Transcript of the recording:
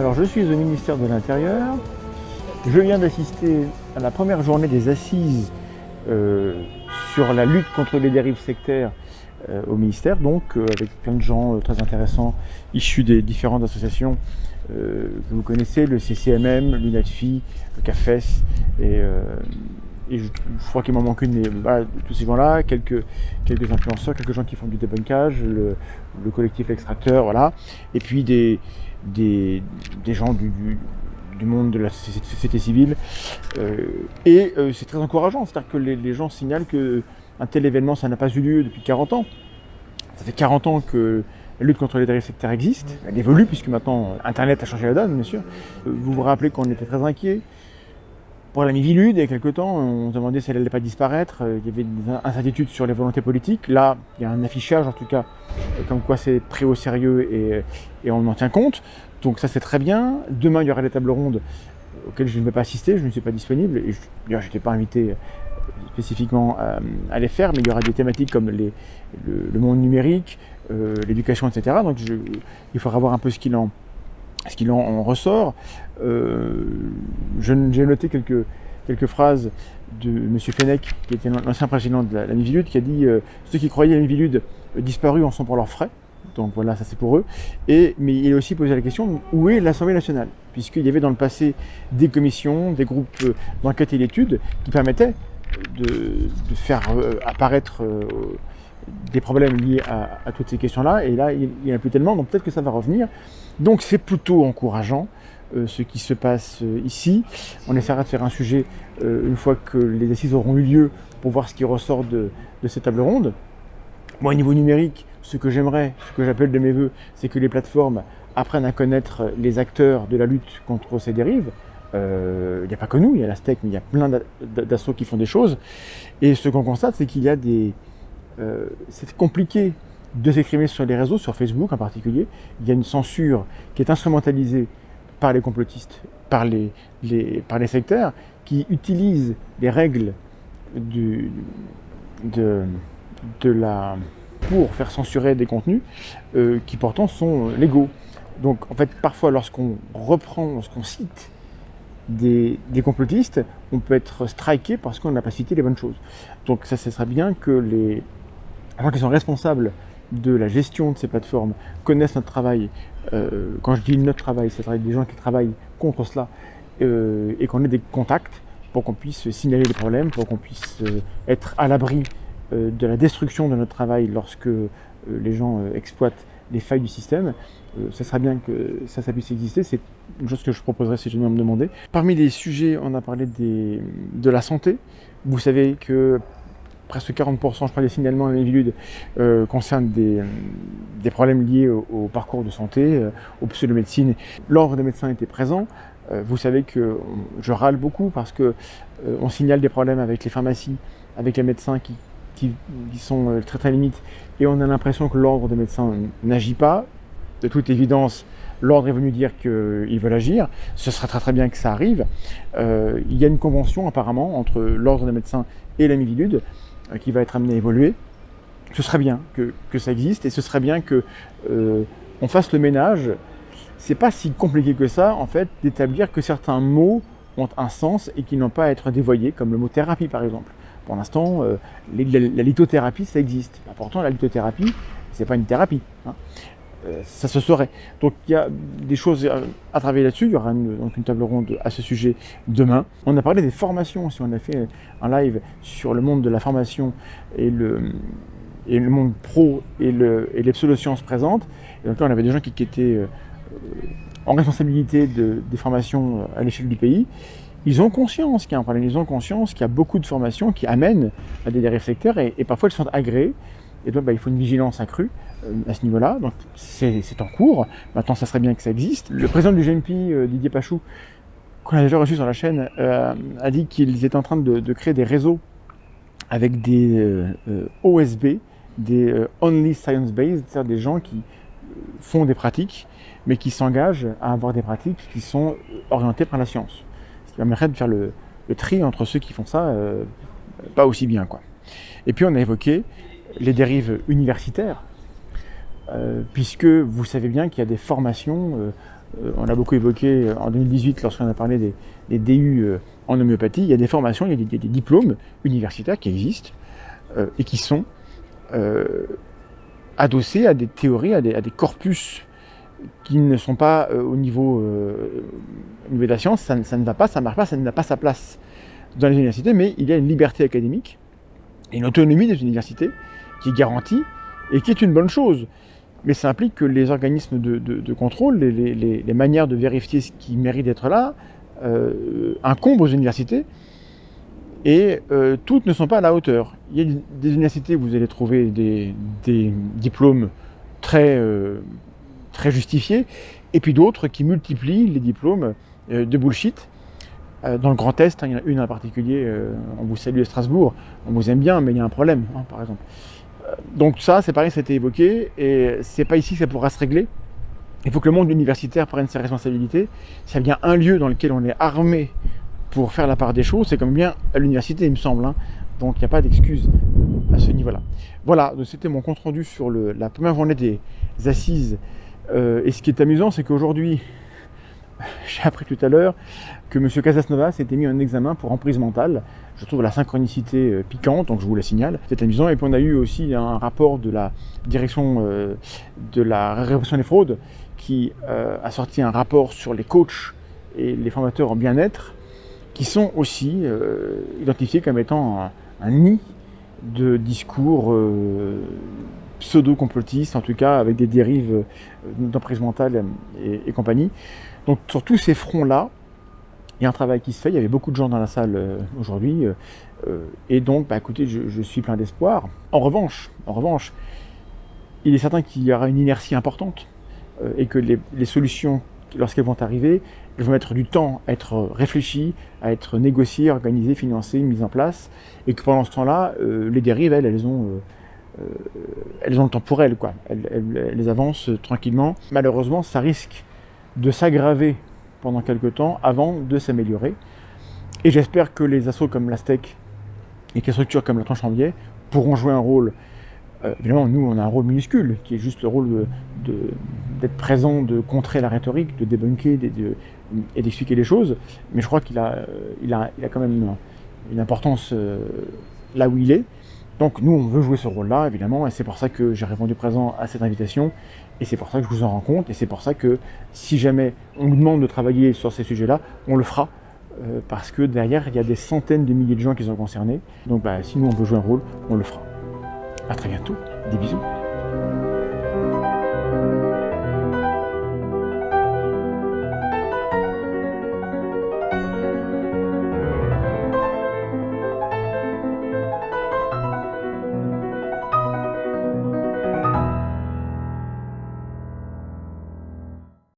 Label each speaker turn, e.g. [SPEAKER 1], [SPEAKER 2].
[SPEAKER 1] Alors je suis au ministère de l'Intérieur. Je viens d'assister à la première journée des assises sur la lutte contre les dérives sectaires au ministère, avec plein de gens très intéressants issus des différentes associations que vous connaissez, le CCMM, l'UNATFI, le CAFES et je crois qu'il m'en manque une, mais voilà, tous ces gens-là, quelques influenceurs, quelques gens qui font du débunkage, le collectif Extracteur, voilà, et puis des gens du monde de la société civile. C'est très encourageant, c'est-à-dire que les gens signalent qu'un tel événement, ça n'a pas eu lieu depuis 40 ans. Ça fait 40 ans que la lutte contre les dérives sectaires existe. Elle évolue puisque maintenant Internet a changé la donne, bien sûr. Vous vous rappelez qu'on était très inquiets pour la Miviludes, il y a quelques temps, on se demandait si elle n'allait pas disparaître. Il y avait des incertitudes sur les volontés politiques. Là, il y a un affichage, en tout cas, comme quoi c'est pris au sérieux et on en tient compte. Donc ça, c'est très bien. Demain, il y aura des tables rondes auxquelles je ne vais pas assister, je ne suis pas disponible. Et d'ailleurs, je n'étais pas invité spécifiquement à les faire, mais il y aura des thématiques comme le monde numérique, l'éducation, etc. Donc il faudra voir un peu ce qu'il en ressort. J'ai noté quelques phrases de M. Fenech, qui était l'ancien président de la Miviludes, qui a dit ceux qui croyaient à la Miviludes disparus en sont pour leurs frais. Donc voilà, ça c'est pour eux. Mais il a aussi posé la question, où est l'Assemblée nationale? Puisqu'il y avait dans le passé des commissions, des groupes d'enquête et d'études qui permettaient de faire apparaître des problèmes liés à toutes ces questions-là. Et là, il n'y en a plus tellement, donc peut-être que ça va revenir. Donc c'est plutôt encourageant ce qui se passe ici. On essaiera de faire un sujet une fois que les assises auront eu lieu pour voir ce qui ressort de ces tables rondes. Moi, au niveau numérique, ce que j'aimerais, ce que j'appelle de mes voeux, c'est que les plateformes apprennent à connaître les acteurs de la lutte contre ces dérives. Il n'y a pas que nous, il y a la STEC, mais il y a plein d'assauts qui font des choses. Et ce qu'on constate, c'est qu'il y a c'est compliqué de s'exprimer sur les réseaux, sur Facebook en particulier. Il y a une censure qui est instrumentalisée par les complotistes, par les sectaires, qui utilisent les règles pour faire censurer des contenus qui pourtant sont légaux. Donc en fait, parfois lorsqu'on cite des complotistes, on peut être striké parce qu'on n'a pas cité les bonnes choses. Donc ça serait bien que les gens qui sont responsables de la gestion de ces plateformes connaissent notre travail. Quand je dis notre travail, c'est-à-dire des gens qui travaillent contre cela et qu'on ait des contacts pour qu'on puisse signaler les problèmes, pour qu'on puisse être à l'abri de la destruction de notre travail lorsque les gens exploitent les failles du système. Ça serait bien que ça puisse exister, c'est une chose que je proposerais si jamais on me demandait. Parmi les sujets, on a parlé de la santé. Vous savez que presque 40%, je crois, des signalements à la Miviludes concernent des problèmes liés au parcours de santé, aux pseudo-médecine. L'ordre des médecins était présent. Vous savez que je râle beaucoup parce que on signale des problèmes avec les pharmacies, avec les médecins qui sont très très limites, et on a l'impression que l'ordre des médecins n'agit pas. De toute évidence, l'ordre est venu dire qu'ils veulent agir. Ce serait très très bien que ça arrive. Il y a une convention apparemment entre l'ordre des médecins et la Miviludes qui va être amenée à évoluer. Ce serait bien que ça existe, et ce serait bien que on fasse le ménage. C'est pas si compliqué que ça, en fait, d'établir que certains mots ont un sens et qui n'ont pas à être dévoyés, comme le mot thérapie par exemple. Pour l'instant, la lithothérapie, ça existe. Pourtant, la lithothérapie, c'est pas une thérapie. Ça se saurait. Donc il y a des choses à travailler là-dessus. Il y aura une table ronde à ce sujet demain. On a parlé des formations aussi. On a fait un live sur le monde de la formation et le monde pro et les pseudosciences présentes. Et donc là, on avait des gens qui étaient en responsabilité des formations à l'échelle du pays. Ils ont conscience qu'il y a un problème. Ils ont conscience qu'il y a beaucoup de formations qui amènent à des dérives sectaires et parfois elles sont agréées. Et donc il faut une vigilance accrue à ce niveau-là. Donc c'est en cours. Maintenant, ça serait bien que ça existe. Le président du GNPI, Didier Pachou, qu'on a déjà reçu sur la chaîne, a dit qu'ils étaient en train de créer des réseaux avec des OSB, des Only Science Based, c'est-à-dire des gens qui font des pratiques, mais qui s'engagent à avoir des pratiques qui sont orientées par la science. Ce qui permettrait de faire le tri entre ceux qui font ça pas aussi bien, quoi. Et puis on a évoqué les dérives universitaires, puisque vous savez bien qu'il y a des formations on l'a beaucoup évoqué en 2018 lorsqu'on a parlé des DU en homéopathie. Il y a des formations, il y a des diplômes universitaires qui existent et qui sont adossés à des théories, à des corpus qui ne sont pas au niveau de la science. Ça ne va pas, ça ne marche pas, ça n'a pas sa place dans les universités, mais il y a une liberté académique et une autonomie des universités qui est garantie et qui est une bonne chose. Mais ça implique que les organismes de contrôle, les manières de vérifier ce qui mérite d'être là, incombent aux universités et toutes ne sont pas à la hauteur. Il y a des universités où vous allez trouver des diplômes très justifiés, et puis d'autres qui multiplient les diplômes de bullshit. Dans le Grand Est, il y en a une en particulier, on vous salue à Strasbourg, on vous aime bien, mais il y a un problème, par exemple. Donc ça, c'est pareil, ça a été évoqué, et c'est pas ici que ça pourra se régler. Il faut que le monde universitaire prenne ses responsabilités. S'il y a bien un lieu dans lequel on est armé pour faire la part des choses, c'est comme bien à l'université, il me semble. Donc il n'y a pas d'excuse à ce niveau-là. Voilà, donc c'était mon compte rendu sur la première journée des assises. Et ce qui est amusant, c'est qu'aujourd'hui, j'ai appris tout à l'heure que M. Casasnovas s'était mis en examen pour emprise mentale. Je trouve la synchronicité piquante, donc je vous la signale. C'est amusant. Et puis on a eu aussi un rapport de la direction de la répression des fraudes qui a sorti un rapport sur les coachs et les formateurs en bien-être qui sont aussi identifiés comme étant un nid de discours pseudo-complotistes, en tout cas avec des dérives d'emprise mentale et compagnie. Donc sur tous ces fronts-là, il y a un travail qui se fait. Il y avait beaucoup de gens dans la salle aujourd'hui, et donc, écoutez, je suis plein d'espoir. En revanche, il est certain qu'il y aura une inertie importante et que les solutions, lorsqu'elles vont arriver, elles vont mettre du temps à être réfléchies, à être négociées, organisées, financées, mises en place, et que pendant ce temps-là, les dérives, elles ont le temps pour elles, quoi. Elles avancent tranquillement. Malheureusement, ça risque de s'aggraver pendant quelques temps avant de s'améliorer. Et j'espère que les assos comme l'Aztec et que les structures comme la Tranche en Biais pourront jouer un rôle. Évidemment, nous, on a un rôle minuscule, qui est juste le rôle d'être présent, de contrer la rhétorique, de débunker et d'expliquer les choses. Mais je crois qu'il a quand même une importance là où il est. Donc nous, on veut jouer ce rôle-là, évidemment, et c'est pour ça que j'ai répondu présent à cette invitation, et c'est pour ça que je vous en rends compte, et c'est pour ça que si jamais on nous demande de travailler sur ces sujets-là, on le fera, parce que derrière, il y a des centaines de milliers de gens qui sont concernés. Donc si nous, on veut jouer un rôle, on le fera. À très bientôt, des bisous.